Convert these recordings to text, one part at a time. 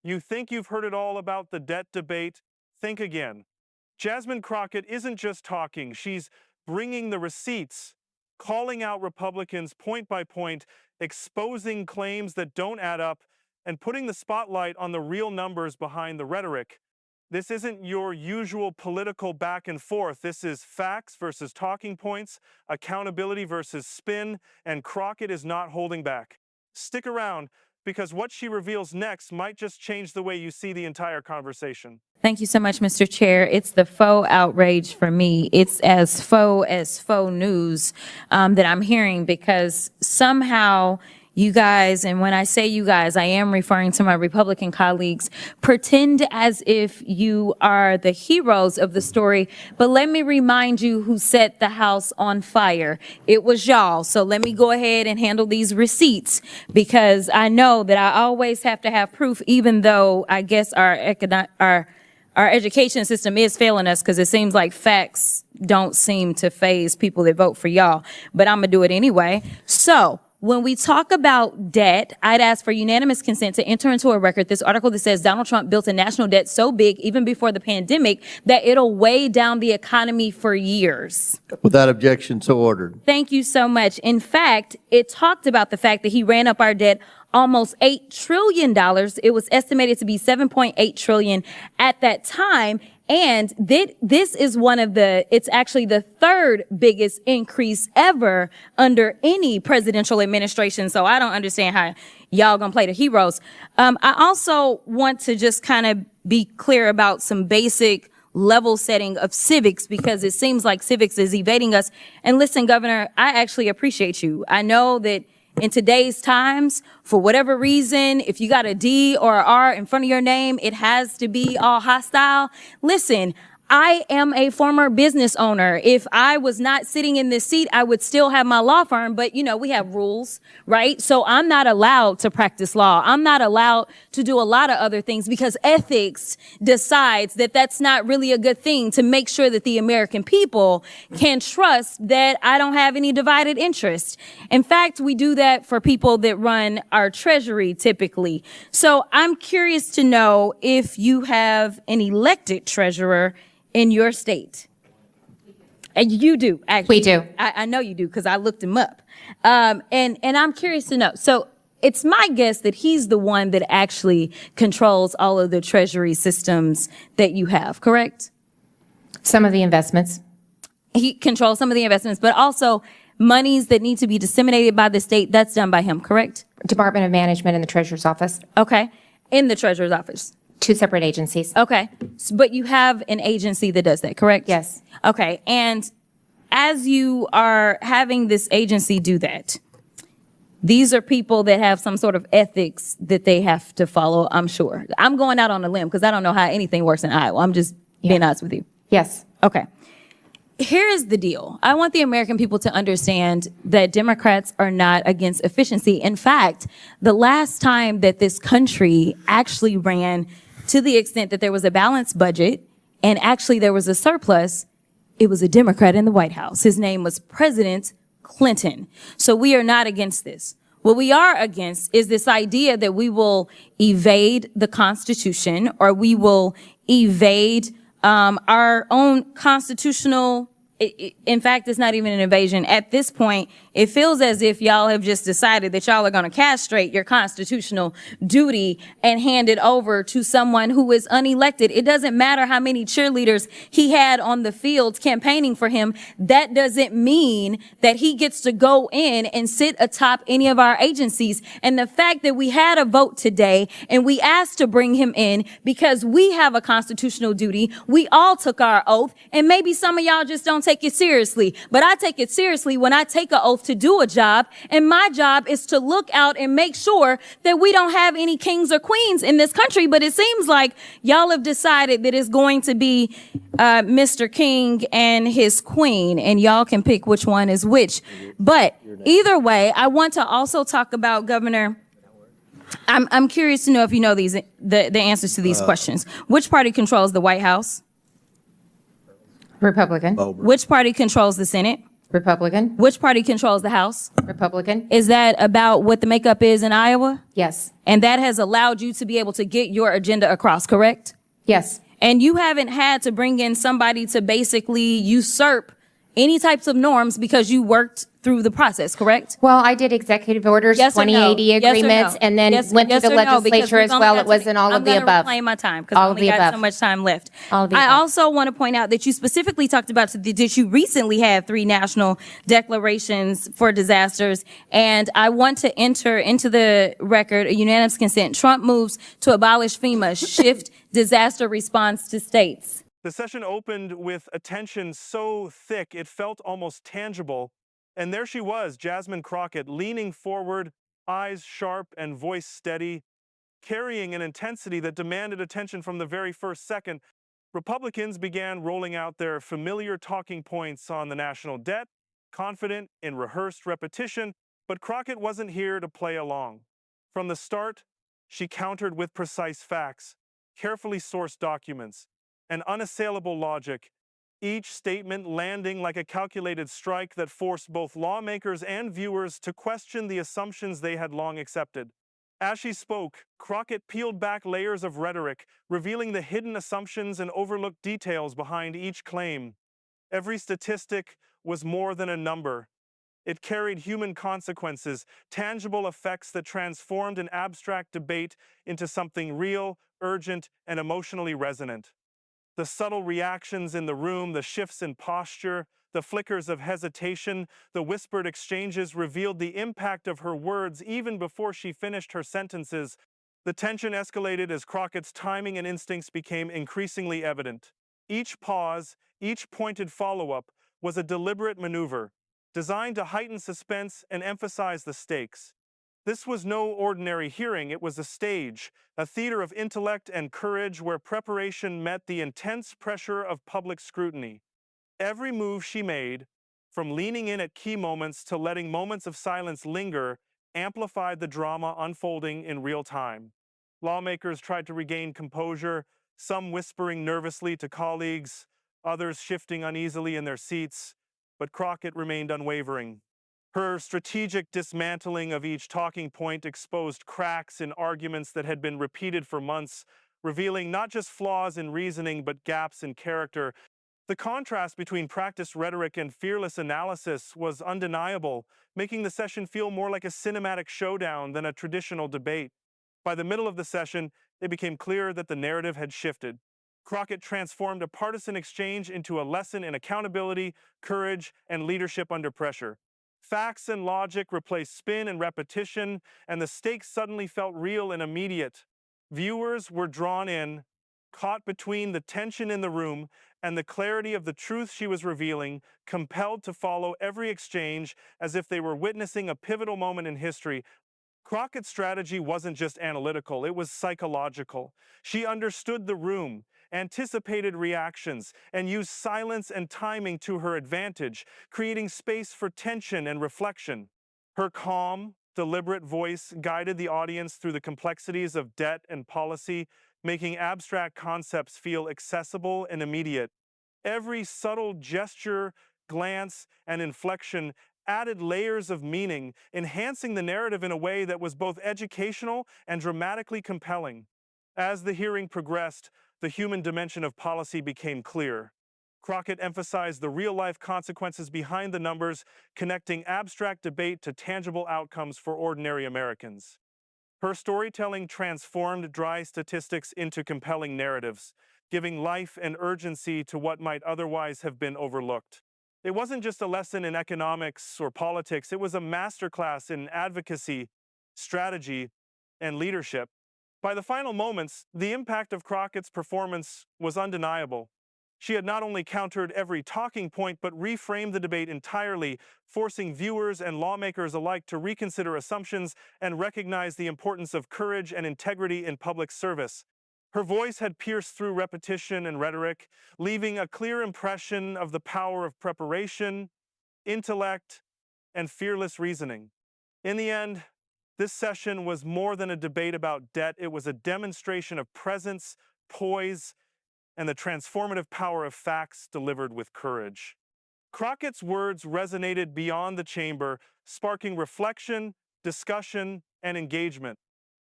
You think you've heard it all about the debt debate? Think again. Jasmine Crockett isn't just talking, she's bringing the receipts, calling out Republicans point by point, exposing claims that don't add up, and putting the spotlight on the real numbers behind the rhetoric. This isn't your usual political back and forth. This is facts versus talking points, accountability versus spin, and Crockett is not holding back. Stick around, because what she reveals next might just change the way you see the entire conversation. Thank you so much, Mr. Chair. It's the faux outrage for me. It's as faux news that I'm hearing, because somehow you guys, and when I say you guys, I am referring to my Republican colleagues, pretend as if you are the heroes of the story. But let me remind you who set the House on fire. It was y'all. So let me go ahead and handle these receipts, because I know that I always have to have proof, even though I guess our education system is failing us, because it seems like facts don't seem to faze people that vote for y'all. But I'm going to do it anyway. So when we talk about debt, I'd ask for unanimous consent to enter into a record this article that says Donald Trump built a national debt so big, even before the pandemic, that it'll weigh down the economy for years. Without objection, so ordered. Thank you so much. In fact, it talked about the fact that he ran up our debt almost $8 trillion. It was estimated to be $7.8 trillion at that time. And this is it's actually the third biggest increase ever under any presidential administration. So I don't understand how y'all gonna play the heroes. I also want to just kind of be clear about some basic level setting of civics, because it seems like civics is evading us. And listen, Governor, I actually appreciate you. I know that in today's times, for whatever reason, if you got a D or an R in front of your name, it has to be all hostile. Listen, I am a former business owner. If I was not sitting in this seat, I would still have my law firm. But, we have rules, right? So I'm not allowed to practice law. I'm not allowed to do a lot of other things, because ethics decides that that's not really a good thing, to make sure that the American people can trust that I don't have any divided interest. In fact, we do that for people that run our treasury typically. So I'm curious to know if you have an elected treasurer in your state. And you do, actually. We do. I know you do, because I looked him up. And I'm curious to know. So it's my guess that he's the one that actually controls all of the treasury systems that you have, correct? Some of the investments. He controls some of the investments, but also monies that need to be disseminated by the state, that's done by him, correct? Department of Management and the Treasurer's Office. Okay. In the Treasurer's Office. Two separate agencies. Okay. But you have an agency that does that, correct? Yes. Okay. And as you are having this agency do that, these are people that have some sort of ethics that they have to follow, I'm sure. I'm going out on a limb, because I don't know how anything works in Iowa. I'm just being honest with you. Yes. Okay. Here is the deal. I want the American people to understand that Democrats are not against efficiency. In fact, the last time that this country actually ran to the extent that there was a balanced budget and actually there was a surplus, it was a Democrat in the White House. His name was President Clinton. So we are not against this. What we are against is this idea that we will evade the Constitution, or we will evade our own constitutional. In fact, it's not even an invasion. At this point, it feels as if y'all have just decided that y'all are going to castrate your constitutional duty and hand it over to someone who is unelected. It doesn't matter how many cheerleaders he had on the fields campaigning for him. That doesn't mean that he gets to go in and sit atop any of our agencies. And the fact that we had a vote today and we asked to bring him in because we have a constitutional duty. We all took our oath, and maybe some of y'all just don't take it seriously. But I take it seriously when I take an oath to do a job, and my job is to look out and make sure that we don't have any kings or queens in this country. But it seems like y'all have decided that it's going to be Mr. King and his queen, and y'all can pick which one is which. But either way, I want to also talk about, Governor, I'm curious to know if you know the answers to these questions. Which party controls the White House? Republican. Which party controls the Senate? Republican, Which party controls the House? Republican, Is that about what the makeup is in Iowa? yes, And that has allowed you to be able to get your agenda across, correct? yes, And you haven't had to bring in somebody to basically usurp any types of norms because you worked through the process, correct? Well, I did executive orders, Yes or no? 2080 Yes or agreements, no? and then Yes- went to yes the or no? Because legislature we've as only well. got It wasn't all of the I'm above. gonna reclaim my time because I All of only the got above. so much time left. All of the I above. also want to point out that you specifically talked about that you recently had 3 national declarations for disasters, and I want to enter into the record a unanimous consent. Trump moves to abolish FEMA, shift disaster response to states. The session opened with a tension so thick it felt almost tangible. And there she was, Jasmine Crockett, leaning forward, eyes sharp and voice steady, carrying an intensity that demanded attention from the very first second. Republicans began rolling out their familiar talking points on the national debt, confident in rehearsed repetition, but Crockett wasn't here to play along. From the start, she countered with precise facts, carefully sourced documents, and unassailable logic, each statement landing like a calculated strike that forced both lawmakers and viewers to question the assumptions they had long accepted. As she spoke, Crockett peeled back layers of rhetoric, revealing the hidden assumptions and overlooked details behind each claim. Every statistic was more than a number. It carried human consequences, tangible effects that transformed an abstract debate into something real, urgent, and emotionally resonant. The subtle reactions in the room, the shifts in posture, the flickers of hesitation, the whispered exchanges revealed the impact of her words even before she finished her sentences. The tension escalated as Crockett's timing and instincts became increasingly evident. Each pause, each pointed follow-up was a deliberate maneuver, designed to heighten suspense and emphasize the stakes. This was no ordinary hearing, it was a stage, a theater of intellect and courage where preparation met the intense pressure of public scrutiny. Every move she made, from leaning in at key moments to letting moments of silence linger, amplified the drama unfolding in real time. Lawmakers tried to regain composure, some whispering nervously to colleagues, others shifting uneasily in their seats, but Crockett remained unwavering. Her strategic dismantling of each talking point exposed cracks in arguments that had been repeated for months, revealing not just flaws in reasoning but gaps in character. The contrast between practiced rhetoric and fearless analysis was undeniable, making the session feel more like a cinematic showdown than a traditional debate. By the middle of the session, it became clear that the narrative had shifted. Crockett transformed a partisan exchange into a lesson in accountability, courage, and leadership under pressure. Facts and logic replaced spin and repetition, and the stakes suddenly felt real and immediate. Viewers were drawn in, caught between the tension in the room and the clarity of the truth she was revealing, compelled to follow every exchange as if they were witnessing a pivotal moment in history. Crockett's strategy wasn't just analytical, it was psychological. She understood the room, anticipated reactions, and used silence and timing to her advantage, creating space for tension and reflection. Her calm, deliberate voice guided the audience through the complexities of debt and policy, making abstract concepts feel accessible and immediate. Every subtle gesture, glance, and inflection added layers of meaning, enhancing the narrative in a way that was both educational and dramatically compelling. As the hearing progressed, the human dimension of policy became clear. Crockett emphasized the real-life consequences behind the numbers, connecting abstract debate to tangible outcomes for ordinary Americans. Her storytelling transformed dry statistics into compelling narratives, giving life and urgency to what might otherwise have been overlooked. It wasn't just a lesson in economics or politics, it was a masterclass in advocacy, strategy, and leadership. By the final moments, the impact of Crockett's performance was undeniable. She had not only countered every talking point, but reframed the debate entirely, forcing viewers and lawmakers alike to reconsider assumptions and recognize the importance of courage and integrity in public service. Her voice had pierced through repetition and rhetoric, leaving a clear impression of the power of preparation, intellect, and fearless reasoning. In the end, this session was more than a debate about debt. It was a demonstration of presence, poise, and the transformative power of facts delivered with courage. Crockett's words resonated beyond the chamber, sparking reflection, discussion, and engagement.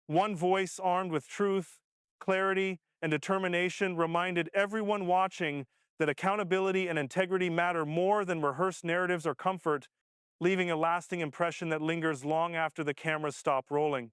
One voice armed with truth, clarity, and determination reminded everyone watching that accountability and integrity matter more than rehearsed narratives or comfort, leaving a lasting impression that lingers long after the cameras stop rolling.